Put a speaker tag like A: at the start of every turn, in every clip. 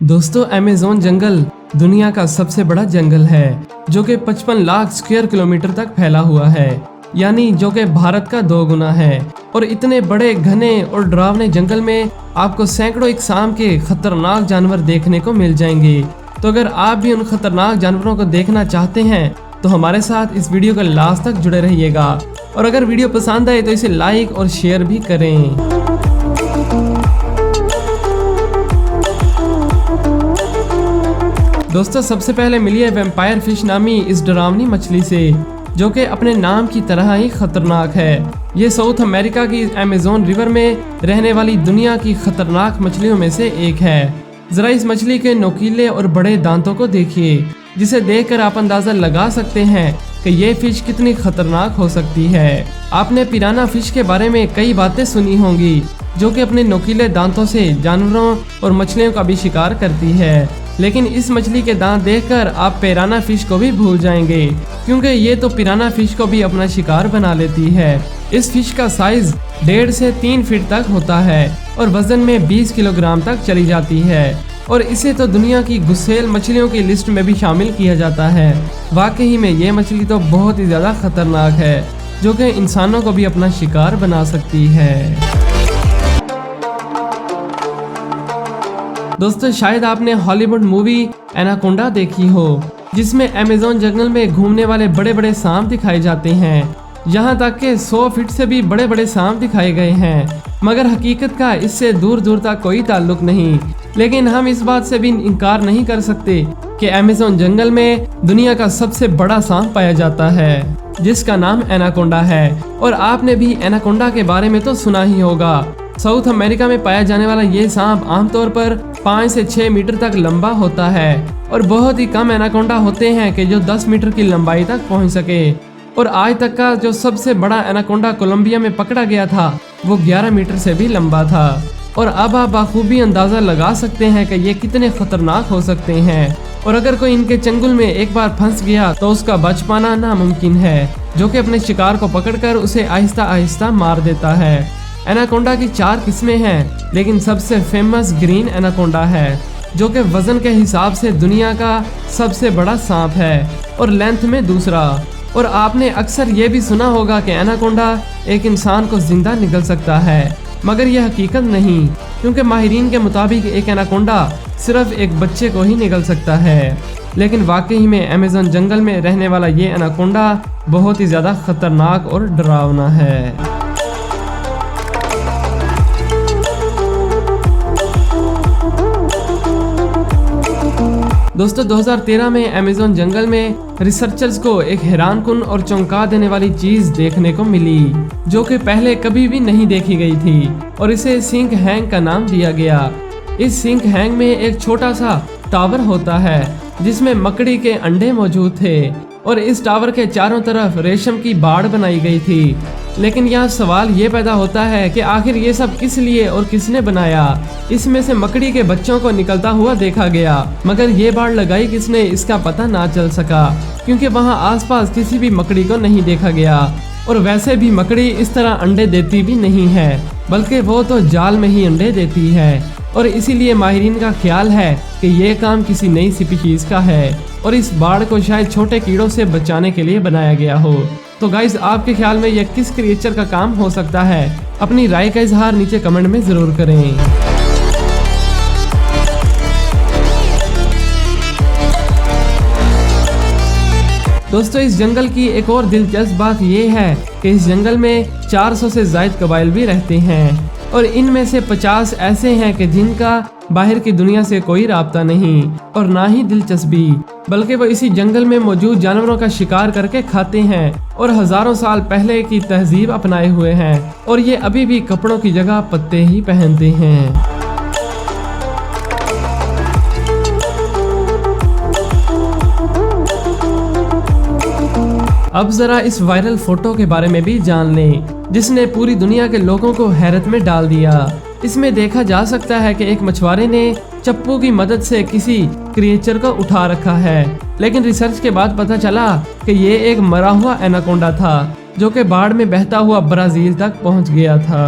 A: दोस्तों अमेज़न जंगल दुनिया का सबसे बड़ा जंगल है जो कि 55 लाख स्क्वायर किलोमीटर तक फैला हुआ है, यानी जो कि भारत का 2 गुना है। और इतने बड़े घने और डरावने जंगल में आपको सैकड़ों इकसाम के खतरनाक जानवर देखने को मिल जाएंगे। तो अगर आप भी उन खतरनाक जानवरों को देखना चाहते हैं तो हमारे साथ इस वीडियो के लास्ट तक जुड़े रहिएगा। और अगर वीडियो पसंद आए तो इसे लाइक और शेयर भी करें। दोस्तों सबसे पहले मिलिए वैम्पायर फिश नामी इस डरावनी मछली से, जो कि अपने नाम की तरह ही खतरनाक है। ये साउथ अमेरिका की अमेज़न रिवर में रहने वाली दुनिया की खतरनाक मछलियों में से एक है। जरा इस मछली के नोकीले और बड़े दांतों को देखिए, जिसे देखकर आप अंदाजा लगा सकते हैं कि ये फिश कितनी खतरनाक हो सकती है। आपने पिराना फिश के बारे में कई बातें सुनी होंगी, जो कि अपने नोकीले दांतों से जानवरों और मछलियों का भी शिकार करती है। लेकिन इस मछली के दांत देखकर आप पिराना फिश को भी भूल जाएंगे, क्योंकि ये तो पिराना फिश को भी अपना शिकार बना लेती है। इस फिश का साइज 1.5 से 3 फीट तक होता है और वजन में 20 किलोग्राम तक चली जाती है। और इसे तो दुनिया की गुस्सेल मछलियों की लिस्ट में भी शामिल किया जाता है। वाकई में ये मछली तो बहुत ही ज्यादा खतरनाक है, जो कि इंसानों को भी अपना शिकार बना सकती है। दोस्तों शायद आपने हॉलीवुड मूवी एनाकोंडा देखी हो, जिसमें अमेज़न जंगल में घूमने वाले बड़े बड़े सांप दिखाए जाते हैं। यहाँ तक के 100 फीट से भी बड़े बड़े सांप दिखाए गए हैं, मगर हकीकत का इससे दूर दूर तक कोई ताल्लुक नहीं। लेकिन हम इस बात से भी इनकार नहीं कर सकते कि अमेज़न जंगल में दुनिया का सबसे बड़ा सांप पाया जाता है, जिसका नाम एनाकोंडा है। और आपने भी एनाकोंडा के बारे में तो सुना ही होगा। साउथ अमेरिका में पाया जाने वाला ये सांप आमतौर पर 5 से 6 मीटर तक लंबा होता है, और बहुत ही कम एनाकोंडा होते हैं कि जो 10 मीटर की लंबाई तक पहुंच सके। और आज तक का जो सबसे बड़ा एनाकोंडा कोलंबिया में पकड़ा गया था, वो 11 मीटर से भी लंबा था। और अब आप बखूबी अंदाजा लगा सकते हैं कि ये कितने खतरनाक हो सकते हैं। और अगर कोई इनके चंगुल में एक बार फंस गया तो उसका बच पाना नामुमकिन है, जो कि अपने शिकार को पकड़कर उसे आहिस्ता आहिस्ता मार देता है। एनाकोंडा की 4 किस्में हैं, लेकिन सबसे फेमस ग्रीन एनाकोंडा है, जो कि वजन के हिसाब से दुनिया का सबसे बड़ा सांप है और लेंथ में दूसरा। और आपने अक्सर ये भी सुना होगा कि एनाकोंडा एक इंसान को जिंदा निगल सकता है, मगर यह हकीकत नहीं, क्योंकि माहिरीन के मुताबिक एक एनाकोंडा सिर्फ एक बच्चे को ही निगल सकता है। लेकिन वाकई में अमेज़न जंगल में रहने वाला ये एनाकोंडा बहुत ही ज़्यादा खतरनाक और डरावना है। दोस्तों 2013 में अमेज़न जंगल में रिसर्चर्स को एक हैरानकुन और चौंका देने वाली चीज देखने को मिली, जो कि पहले कभी भी नहीं देखी गई थी, और इसे सिंक हैंग का नाम दिया गया। इस सिंक हैंग में एक छोटा सा टावर होता है, जिसमें मकड़ी के अंडे मौजूद थे, और इस टावर के चारों तरफ रेशम की बाड़ बनाई गई थी। लेकिन यहाँ सवाल ये पैदा होता है कि आखिर ये सब किस लिए और किसने बनाया। इसमें से मकड़ी के बच्चों को निकलता हुआ देखा गया, मगर ये बाड़ लगाई किसने इसका पता ना चल सका, क्योंकि वहाँ आसपास किसी भी मकड़ी को नहीं देखा गया। और वैसे भी मकड़ी इस तरह अंडे देती भी नहीं है, बल्कि वो तो जाल में ही अंडे देती है। और इसीलिए माहिरीन का ख्याल है कि ये काम किसी नई स्पीशीज का है, और इस बाड़ को शायद छोटे कीड़ों से बचाने के लिए बनाया गया हो। तो गाइस आपके ख्याल में यह किस क्रिएचर का काम हो सकता है? अपनी राय का इजहार नीचे कमेंट में जरूर करें। दोस्तों इस जंगल की एक और दिलचस्प बात यह है कि इस जंगल में 400 से ज्यादा कबाइल भी रहते हैं, और इनमें से 50 ऐसे हैं कि जिनका बाहर की दुनिया से कोई राब्ता नहीं और ना ही दिलचस्पी, बल्कि वो इसी जंगल में मौजूद जानवरों का शिकार करके खाते हैं और हजारों साल पहले की तहजीब अपनाए हुए हैं। और ये अभी भी कपड़ों की जगह पत्ते ही पहनते हैं। अब जरा इस वायरल फोटो के बारे में भी जान लें, जिसने पूरी दुनिया के लोगों को हैरत में डाल दिया। इसमें देखा जा सकता है कि एक मछुआरे ने चप्पू की मदद से किसी क्रिएचर को उठा रखा है, लेकिन रिसर्च के बाद पता चला कि ये एक मरा हुआ एनाकोंडा था, जो कि बाढ़ में बहता हुआ ब्राजील तक पहुंच गया था।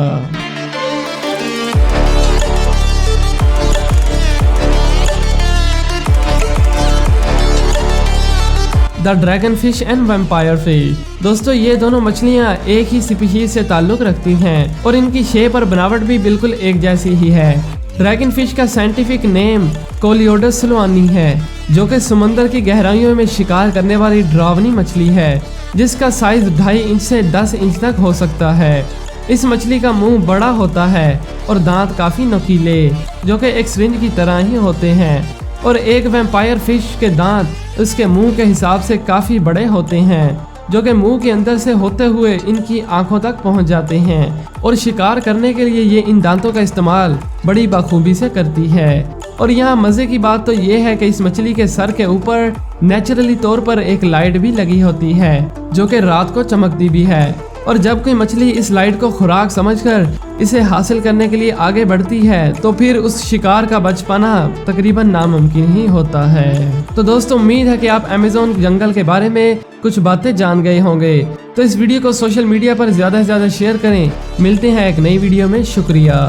A: The dragon fish and vampire fish. दोस्तों ये दोनों मछलियाँ एक ही स्पीशीज से ताल्लुक रखती हैं और इनकी शेप और बनावट भी बिल्कुल एक जैसी ही है। ड्रैगन फिश का साइंटिफिक नेम कोलियोडस सिल्वानी है, जो कि समुद्र की गहराइयों में शिकार करने वाली डरावनी मछली है, जिसका साइज 2.5 इंच से 10 इंच तक हो सकता है। इस मछली का मुंह बड़ा होता है और दांत काफी नुकीले, जो कि एक सिरिंज की तरह ही होते हैं, और एक वैम्पायर फिश के दांत उसके मुंह के हिसाब से काफी बड़े होते हैं, जो कि मुंह के अंदर से होते हुए इनकी आंखों तक पहुंच जाते हैं, और शिकार करने के लिए ये इन दांतों का इस्तेमाल बड़ी बखूबी से करती है। और यहाँ मजे की बात तो ये है कि इस मछली के सर के ऊपर नेचुरली तौर पर एक लाइट भी लगी होती है, जो कि रात को चमकती भी है, और जब कोई मछली इस लाइट को खुराक समझकर इसे हासिल करने के लिए आगे बढ़ती है तो फिर उस शिकार का बच पाना तकरीबन नामुमकिन ही होता है। तो दोस्तों उम्मीद है कि आप अमेज़न जंगल के बारे में कुछ बातें जान गए होंगे। तो इस वीडियो को सोशल मीडिया पर ज़्यादा से ज़्यादा शेयर करें। मिलते हैं एक नई वीडियो में। शुक्रिया।